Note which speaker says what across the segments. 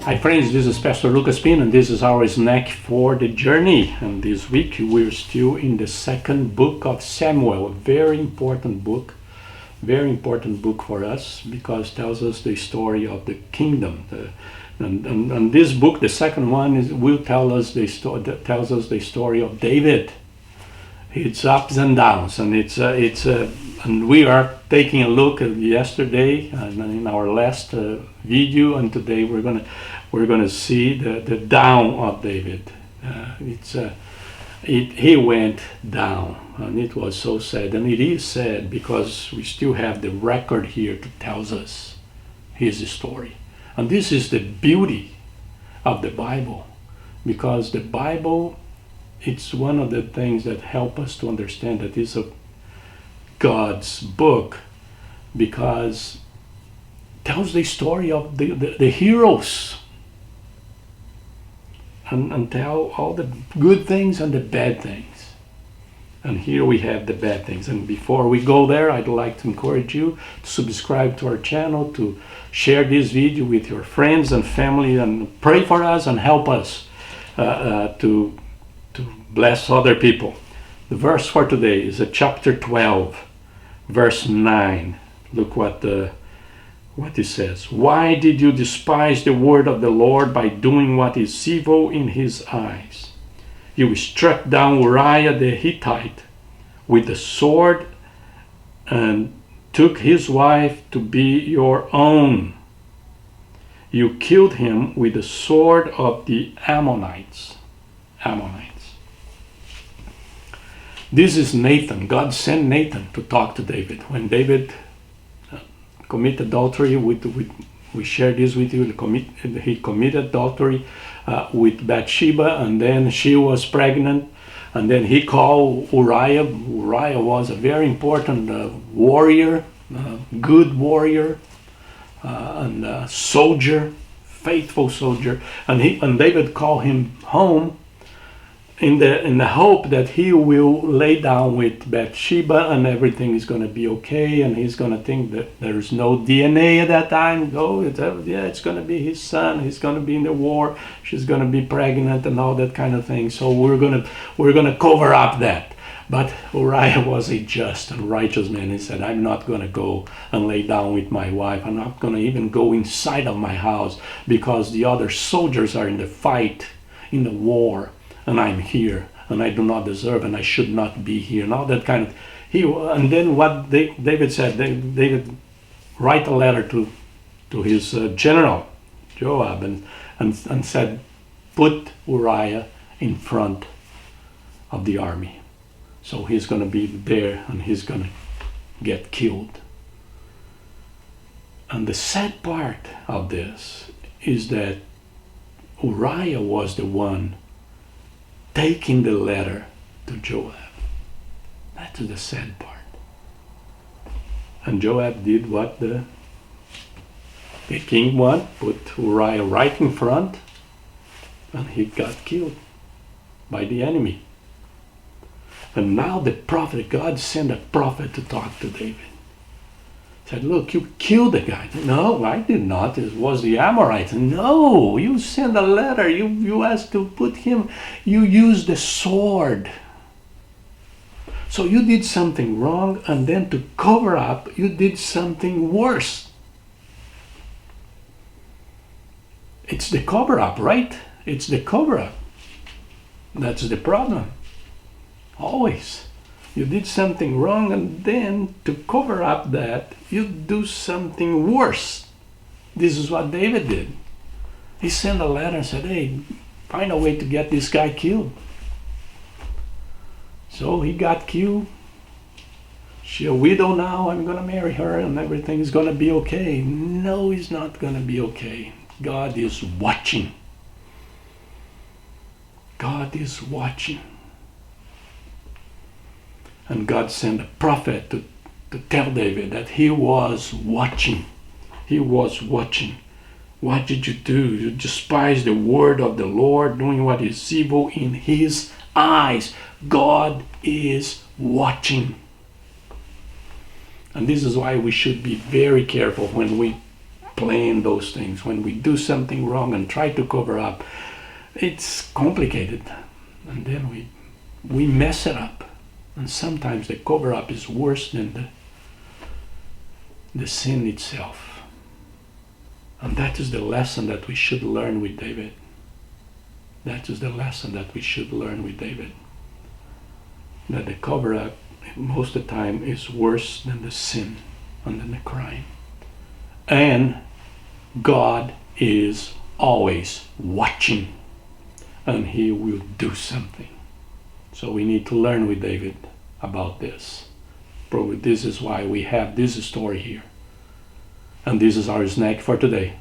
Speaker 1: Hi friends, this is Pastor Lucas Pin and this is our snack for the journey. And this week we're still in the second book of Samuel, a very important book for us because it tells us the story of the kingdom. And this book, the second one, will tell us tells us the story of David. It's ups and downs, and and we are taking a look at yesterday and in our last video, and today we're gonna see the down of David. He went down, and it was so sad, and it is sad because we still have the record here to tells us his story, and this is the beauty of the Bible, because the Bible, it's one of the things that help us to understand that it's a God's book, because it tells the story of the heroes and tell all the good things and the bad things. And here we have the bad things. And before we go there, I'd like to encourage you to subscribe to our channel, to share this video with your friends and family, and pray for us and help us to bless other people. The verse for today is chapter 12, verse 9. Look what it says. Why did you despise the word of the Lord by doing what is evil in his eyes? You struck down Uriah the Hittite with the sword and took his wife to be your own. You killed him with the sword of the Ammonites. This is Nathan. God sent Nathan to talk to David. When David committed adultery we shared this with you, he committed adultery with Bathsheba, and then she was pregnant, and then he called Uriah. Uriah was a very important warrior, good warrior, and soldier, faithful soldier, and David called him home in the hope that he will lay down with Bathsheba and everything is going to be okay, and he's going to think that there's no DNA at that time. It's going to be his son. He's going to be in the war. She's going to be pregnant and all that kind of thing. So we're going to cover up that. But Uriah was a just and righteous man. He said, I'm not going to go and lay down with my wife. I'm not going to even go inside of my house because the other soldiers are in the fight, in the war, and I'm here, and I do not deserve, and I should not be here, and all that kind of. And then what David said, David write a letter to his general, Joab, and said, put Uriah in front of the army. So he's going to be there, and he's going to get killed. And the sad part of this is that Uriah was the one taking the letter to Joab. That's the sad part. And Joab did what the king wanted, put Uriah right in front, and he got killed by the enemy. And now the prophet, God sent a prophet to talk to David. Said, look, you killed the guy. No, I did not. It was the Amorites. No, you sent a letter. You asked to put him. You used the sword. So you did something wrong, and then to cover up, you did something worse. It's the cover up, right? It's the cover up. That's the problem. Always. You did something wrong, and then to cover up that, you do something worse. This is what David did. He sent a letter and said, hey, find a way to get this guy killed. So he got killed. She's a widow now. I'm going to marry her and everything is going to be okay. No, it's not going to be okay. God is watching. God is watching. And God sent a prophet to tell David that he was watching. He was watching. What did you do? You despised the word of the Lord, doing what is evil in his eyes. God is watching. And this is why we should be very careful when we playing those things, when we do something wrong and try to cover up, it's complicated. And then we mess it up. And sometimes the cover up is worse than the sin itself. And that is the lesson that we should learn with David. That is the lesson that we should learn with David. That the cover up most of the time is worse than the sin and than the crime. And God is always watching, and He will do something. So we need to learn with David about this. Probably this is why we have this story here. And this is our snack for today.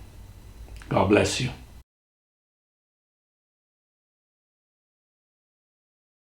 Speaker 1: God bless you.